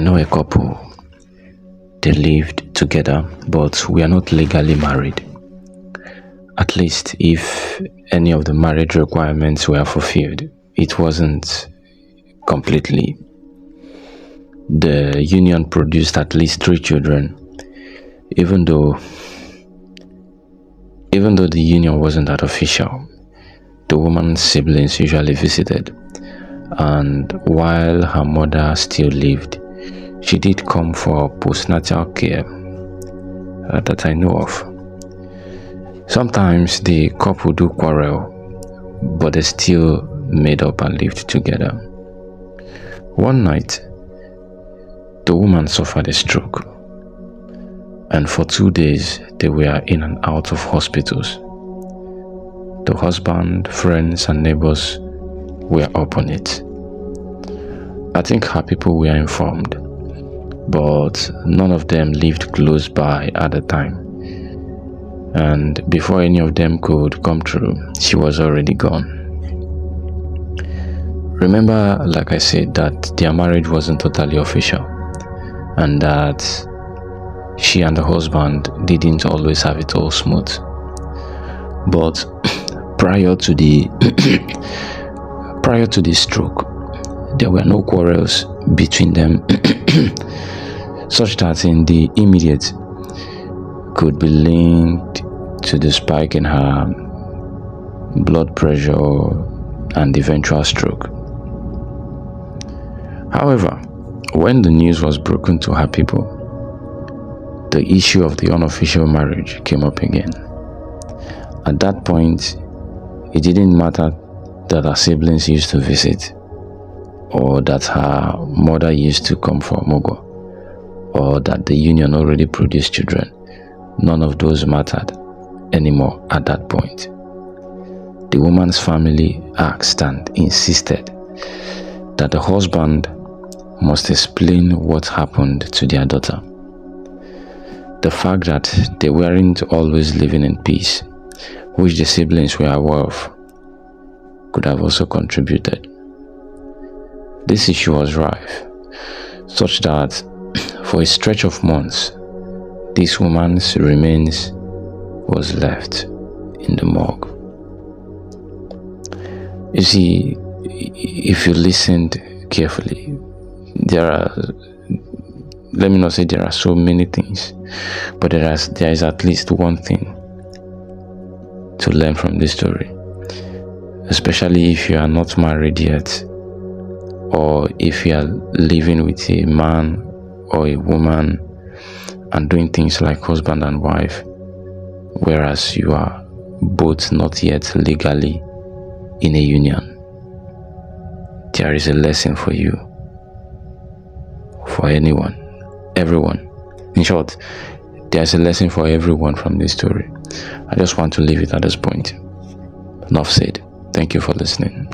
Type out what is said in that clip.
know a couple. They lived together, but we are not legally married. At least if any of the marriage requirements were fulfilled, it wasn't completely. The union produced at least 3 children, even though the union wasn't that official. The woman's siblings usually visited, and while her mother still lived, she did come for postnatal care that I know of. Sometimes the couple do quarrel, but they still made up and lived together. One night, the woman suffered a stroke, and for 2 days they were in and out of hospitals. The husband, friends, and neighbors were up on it. I think her people were informed, but none of them lived close by at the time. And before any of them could come through, she was already gone. Remember, like I said, that their marriage wasn't totally official, and that she and the husband didn't always have it all smooth. But prior to the stroke, there were no quarrels between them, such that in the immediate could be linked to the spike in her blood pressure and eventual stroke. However, when the news was broken to her people, the issue of the unofficial marriage came up again. At that point, it didn't matter that her siblings used to visit, or that her mother used to come for Mogo, or that the union already produced children. None of those mattered anymore at that point. The woman's family asked and insisted that the husband must explain what happened to their daughter. The fact that they weren't always living in peace, which the siblings were aware of, could have also contributed. This issue was rife, such that for a stretch of months, this woman's remains was left in the morgue. You see, if you listened carefully, let me not say there are so many things, but there is at least one thing to learn from this story, especially if you are not married yet, or if you are living with a man or a woman and doing things like husband and wife, whereas you are both not yet legally in a union. There is a lesson for you, for everyone. In short, there's a lesson for everyone from this story. I just want to leave it at this point. Enough said. Thank you for listening.